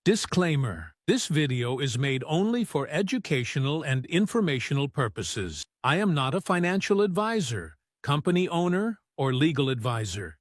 Disclaimer. This video is made only for educational and informational purposes. I am not a financial advisor, company owner, or legal advisor.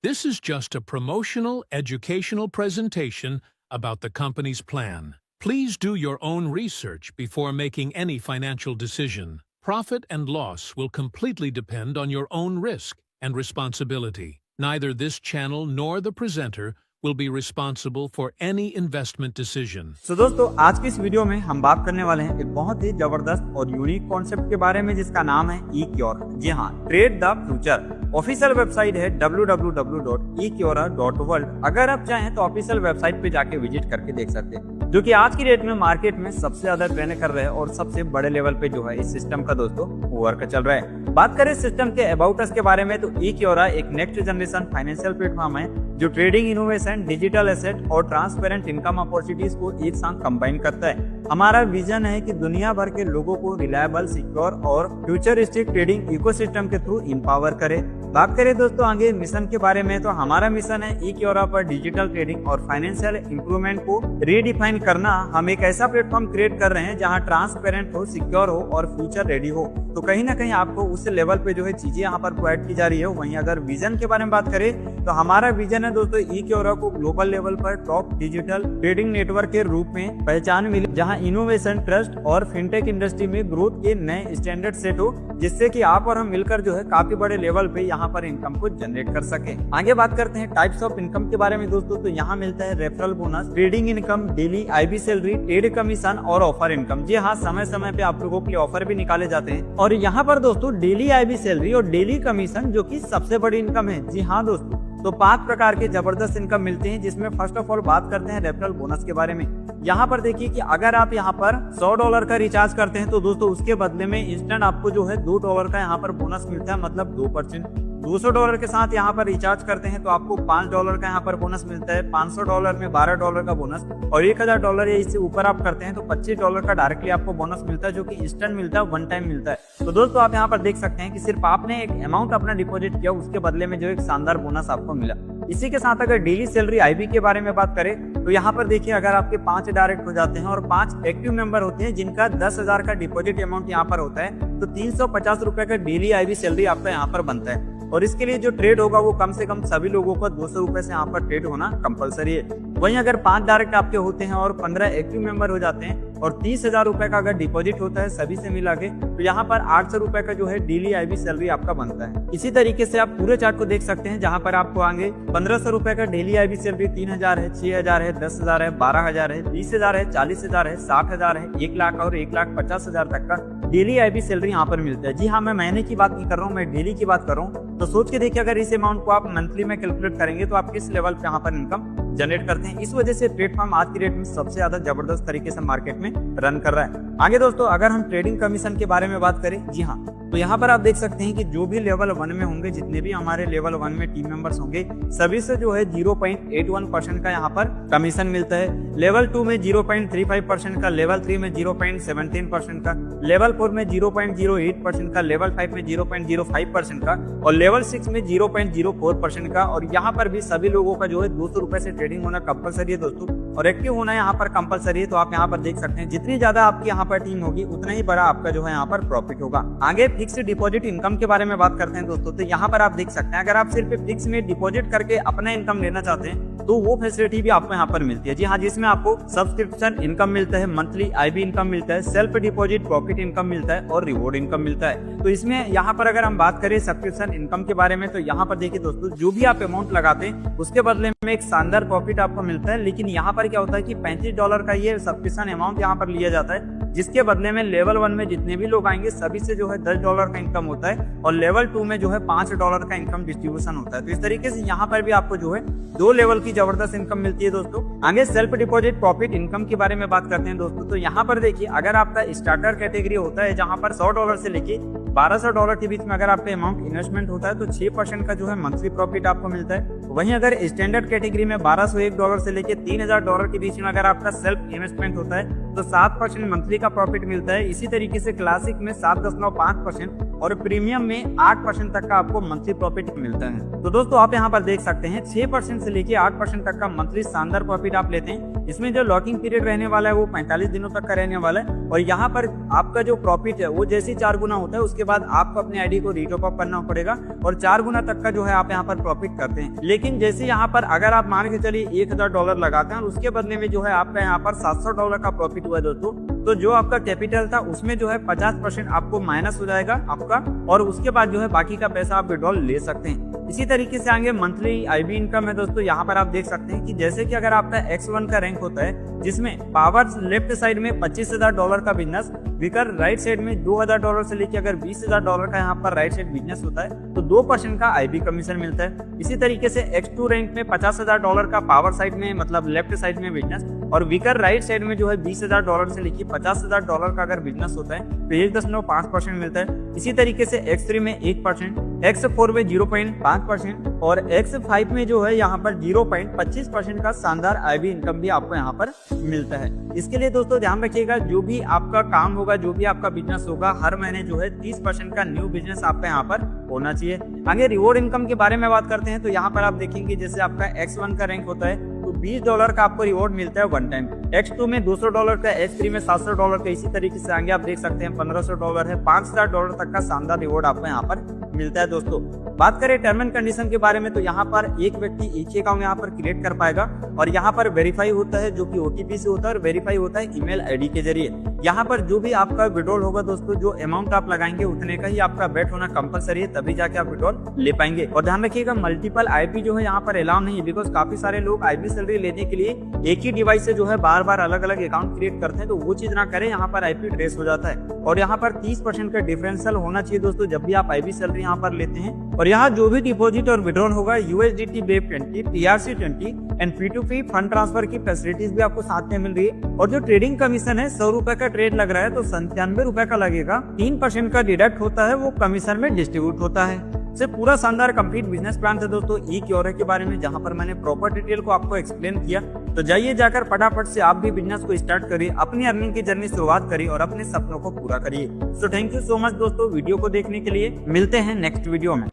This is just a promotional, educational presentation about the company's plan. Please do your own research before making any financial decision. Profit and loss will completely depend on your own risk and responsibility. Neither this channel nor the presenter will be responsible for any investment decision. दोस्तों आज की इस video में हम बात करने वाले हैं एक बहुत ही जबरदस्त और यूनिक कॉन्सेप्ट के बारे में जिसका नाम है eCure। जी हाँ, trade the future. Official website है www.eCure.world। अगर आप चाहें तो ऑफिशियल वेबसाइट पे जाके विजिट करके देख सकते हैं, जो कि आज की डेट में मार्केट में सबसे ज्यादा ट्रेंड कर रहे हैं और सबसे बड़े लेवल पे जो है इस सिस्टम का दोस्तों वर्क चल रहा है। बात करें सिस्टम के अबाउट अस के बारे में तो eCure एक नेक्स्ट जनरेशन फाइनेंशियल प्लेटफॉर्म है जो ट्रेडिंग, इनोवेशन, डिजिटल एसेट और ट्रांसपेरेंट इनकम अपॉर्चुनिटीज को एक साथ कंबाइन करता है। हमारा विजन है कि दुनिया भर के लोगों को रिलायबल, सिक्योर और फ्यूचरिस्टिक ट्रेडिंग इकोसिस्टम के थ्रू एम्पावर करे। बात करें दोस्तों आगे मिशन के बारे में तो हमारा मिशन है eCure पर डिजिटल ट्रेडिंग और फाइनेंशियल इंप्रूवमेंट को रीडिफाइन करना। हम एक ऐसा प्लेटफॉर्म क्रिएट कर रहे हैं जहां ट्रांसपेरेंट हो, सिक्योर हो और फ्यूचर रेडी हो। तो कहीं ना कहीं आपको उस लेवल पे जो है चीजें यहाँ पर प्रोवाइड की जा रही है। वहीं अगर विजन के बारे में बात करें तो हमारा विजन है दोस्तों eCure को ग्लोबल लेवल पर टॉप डिजिटल ट्रेडिंग नेटवर्क के रूप में पहचान मिले, जहां इनोवेशन, ट्रस्ट और फिनटेक इंडस्ट्री में ग्रोथ के नए स्टैंडर्ड सेट हो, जिससे कि आप और हम मिलकर जो है काफी बड़े लेवल पे यहाँ पर इनकम को जनरेट कर सके। आगे बात करते हैं टाइप्स ऑफ इनकम के बारे में दोस्तों, तो यहाँ मिलता है referral bonus, trading income, daily IB salary, trade commission और ऑफर इनकम। जी हाँ, समय समय पे आप लोगों के लिए ऑफर भी निकाले जाते हैं और यहाँ पर दोस्तों डेली IB सैलरी और डेली कमीशन जो की सबसे बड़ी इनकम है। जी हाँ दोस्तों, तो 5 प्रकार के जबरदस्त इनकम मिलते हैं, जिसमें फर्स्ट ऑफ ऑल बात करते हैं रेफरल बोनस के बारे में। यहाँ पर देखिए कि अगर आप यहाँ पर $100 का रिचार्ज करते हैं तो दोस्तों उसके बदले में इंस्टेंट आपको जो है $2 का यहाँ पर बोनस मिलता है, मतलब 2%। $200 के साथ यहाँ पर रिचार्ज करते हैं तो आपको $5 का यहाँ पर बोनस मिलता है। $500 में $12 का बोनस और $1000 या इससे ऊपर आप करते हैं तो $25 का डायरेक्टली आपको बोनस मिलता है, जो कि इंस्टेंट मिलता है, वन टाइम मिलता है। तो दोस्तों आप यहाँ पर देख सकते हैं कि सिर्फ आपने एक अमाउंट अपना डिपॉजिट किया, उसके बदले में जो एक शानदार बोनस आपको मिला। इसी के साथ अगर डेली सैलरी IB के बारे में बात करें तो यहाँ पर देखिए अगर आपके 5 डायरेक्ट हो जाते हैं और 5 एक्टिव मेंबर होते हैं जिनका 10,000 का डिपॉजिट अमाउंट यहाँ पर होता है, तो 350 रुपए का डेली IB सैलरी आपका यहाँ पर बनता है। और इसके लिए जो ट्रेड होगा वो कम से कम सभी लोगों को 200 रुपए से यहाँ पर ट्रेड होना कंपलसरी है। वहीं अगर 5 डायरेक्ट आपके होते हैं और 15 एक्टिव मेंबर हो जाते हैं और 30,000 रुपए का अगर डिपॉजिट होता है सभी से मिला के, तो यहाँ पर 800 रुपए का जो है डेली IB सैलरी आपका बनता है। इसी तरीके से आप पूरे चार्ट को देख सकते हैं, जहाँ पर आपको आगे 1500 रुपए का डेली IB सैलरी, 3000 है, 6000 है, 10,000 है, 12,000 है, 20,000 है, 40,000 है, 60,000 है, 1 लाख और 1,50,000 तक का डेली IB सैलरी यहाँ पर मिलता है। जी हाँ, मैं महीने की बात नहीं कर रहा हूँ, मैं डेली की बात कर रहा हूँ। तो सोच के देखिए अगर इस अमाउंट को आप मंथली में कैलकुलेट करेंगे तो आप किस लेवल पे यहाँ पर इनकम जनरेट करते हैं। इस वजह से प्लेटफॉर्म आज की डेट में सबसे ज्यादा जबरदस्त तरीके से मार्केट में रन कर रहा है। आगे दोस्तों अगर हम ट्रेडिंग कमीशन के बारे में बात करें, जी हाँ, तो यहाँ पर आप देख सकते हैं कि जो भी लेवल 1 में होंगे, जितने भी हमारे लेवल 1 में टीम मेंबर्स होंगे, सभी से जो है 0.81% का यहाँ पर कमीशन मिलता है। लेवल 2 में 0.35% का, लेवल 3 में 0.17% का, लेवल 4 में 0.08% का, लेवल 5 में 0.05% का और लेवल 6 में 0.04% का। और यहाँ पर भी सभी लोगों का जो है 200 रुपए से ट्रेडिंग होना कंपलसरी है दोस्तों, और एक्टिव होना यहाँ पर कंपलसरी है। तो आप यहाँ पर देख सकते हैं जितनी ज्यादा आपकी यहाँ पर टीम होगी उतना ही बड़ा आपका जो है यहाँ पर प्रॉफिट होगा। आगे फिक्स डिपॉजिट इनकम के बारे में बात करते हैं दोस्तों, तो यहाँ पर आप देख सकते हैं अगर आप सिर्फ फिक्स में डिपॉजिट करके अपना इनकम लेना चाहते हैं तो वो फैसिलिटी भी आपको यहाँ पर मिलती है। जी हाँ, जिसमें आपको सब्सक्रिप्शन इनकम मिलता है, मंथली IB इनकम मिलता है, सेल्फ डिपॉजिट प्रॉफिट इनकम मिलता है और रिवॉर्ड इनकम मिलता है। तो इसमें यहाँ पर अगर हम बात करें सब्सक्रिप्शन इनकम के बारे में तो यहाँ पर देखिए दोस्तों, जो भी आप अमाउंट लगाते हैं उसके बदले में एक शानदार प्रॉफिट आपको मिलता है। लेकिन यहाँ पर क्या होता है कि $35 का ये सब्सक्रिप्शन अमाउंट यहाँ पर लिया जाता है, जिसके बदले में लेवल 1 में जितने भी लोग आएंगे सभी से जो है $10 का इनकम होता है और लेवल 2 में जो है $5 का इनकम डिस्ट्रीब्यूशन होता है। तो इस तरीके से यहाँ पर भी आपको जो है 2 लेवल की जबरदस्त इनकम मिलती है दोस्तों। आगे सेल्फ डिपॉजिट प्रॉफिट इनकम के बारे में बात करते हैं दोस्तों, तो यहाँ पर देखिए अगर आपका स्टार्टर कैटेगरी होता है जहाँ पर $100 से लेके $1200 के बीच में अगर आपका अमाउंट इन्वेस्टमेंट होता है तो 6% का जो है मंथली प्रॉफिट आपको मिलता है। वहीं अगर स्टैंडर्ड कैटेगरी में $1201 से लेके $3000 के बीच में अगर आपका सेल्फ इन्वेस्टमेंट होता है तो 7% मंथली का प्रॉफिट मिलता है। इसी तरीके से क्लासिक में 7.5% और प्रीमियम में 8% तक का आपको मंथली प्रॉफिट मिलता है। तो दोस्तों आप यहाँ पर देख सकते हैं 6% से लेके 8% तक का मंथली शानदार प्रॉफिट आप लेते हैं। इसमें जो लॉकिंग पीरियड रहने वाला है वो 45 दिनों तक का रहने वाला है और यहाँ पर आपका जो प्रॉफिट है वो जैसे 4 गुना होता है उसके बाद आपको अपने आईडी को रीटॉप अप करना पड़ेगा और 4 गुना तक का जो है आप यहाँ पर प्रॉफिट करते हैं। लेकिन जैसे यहाँ पर अगर आप मान के चलिए $1000 लगाते हैं और उसके बदले में जो है आपका यहाँ पर $700 का प्रॉफिट हुआ दोस्तों, तो जो आपका कैपिटल था उसमें जो है 50% आपको माइनस हो जाएगा आपका और उसके बाद जो है बाकी का पैसा आप विड्रॉल ले सकते हैं। इसी तरीके से आगे मंथली आईबी इनकम है दोस्तों, यहाँ पर आप देख सकते हैं कि जैसे कि अगर आपका X1 का रैंक होता है जिसमें पावर लेफ्ट साइड में $25,000 का बिजनेस, विकर राइट साइड में $2,000 से लेकर अगर $20,000 का यहाँ पर राइट साइड बिजनेस होता है तो 2% का आईबी कमीशन मिलता है। इसी तरीके से X2 रैंक में $50,000 का पावर साइड में मतलब लेफ्ट साइड में बिजनेस और विकर राइट साइड में जो है $20,000 से लेकर $50,000 का अगर बिजनेस होता है तो 1.5% मिलता है। इसी तरीके से X3 में 1%, X4 में 0.5% और X5 में जो है यहाँ पर 0.25% का शानदार आईबी इनकम भी आपको यहाँ पर मिलता है। इसके लिए दोस्तों ध्यान रखिएगा, जो भी आपका काम होगा, जो भी आपका बिजनेस होगा, हर महीने जो है 30% का न्यू बिजनेस आपका यहाँ पर होना चाहिए। आगे रिवॉर्ड इनकम के बारे में बात करते हैं तो यहाँ पर आप देखेंगे जैसे आपका X1 का रैंक होता है तो $20 का आपको रिवॉर्ड मिलता है वन टाइम, X2 में $200 का, X3 में $700 का, इसी तरीके से आगे आप देख सकते हैं $1500 है, $5000 तक का शानदार रिवॉर्ड आपको यहाँ पर मिलता है। दोस्तों बात करें टर्म एंड कंडीशन के बारे में तो यहाँ पर एक व्यक्ति एक ही अकाउंट यहाँ पर क्रिएट कर पाएगा और यहाँ पर वेरीफाई होता है जो कि OTP से होता है और वेरीफाई होता है ईमेल आईडी के जरिए। यहाँ पर जो भी आपका विड्रॉल होगा दोस्तों, जो अमाउंट आप लगाएंगे उतने का ही आपका बेट होना कंपलसरी है, तभी जाके आप विड्रॉल ले पाएंगे। और ध्यान रखिएगा मल्टीपल आईपी जो है यहाँ पर अलाउ नहीं है, बिकॉज काफी सारे लोग आईपी सैलरी लेने के लिए एक ही डिवाइस से जो है बार बार अलग अलग अकाउंट क्रिएट करते हैं, तो वो चीज ना करें, यहाँ पर आईपी ट्रेस हो जाता है। और यहाँ पर 30% का डिफरेंशियल होना चाहिए दोस्तों जब भी आप आईपी सैलरी यहाँ पर लेते हैं। और यहाँ जो भी डिपॉजिट और विड्रॉल होगा USDT web 20, TRC 20 and P2P fund transfer की फैसिलिटीज भी आपको साथ में मिल रही है। और जो ट्रेडिंग कमीशन है ₹100 का ट्रेड लग रहा है तो ₹97 का लगेगा, 3% का डिडक्ट होता है, वो कमीशन में डिस्ट्रीब्यूट होता है। से पूरा शानदार कंप्लीट बिजनेस प्लान था दोस्तों eKYORA के बारे में, जहां पर मैंने प्रॉपर डिटेल को आपको एक्सप्लेन किया। तो जाइए जाकर फटाफट से आप भी बिजनेस को स्टार्ट करिए, अपनी अर्निंग की जर्नी शुरुआत करिए और अपने सपनों को पूरा करिए। So thank you so much दोस्तों वीडियो को देखने के लिए। मिलते हैं नेक्स्ट वीडियो में।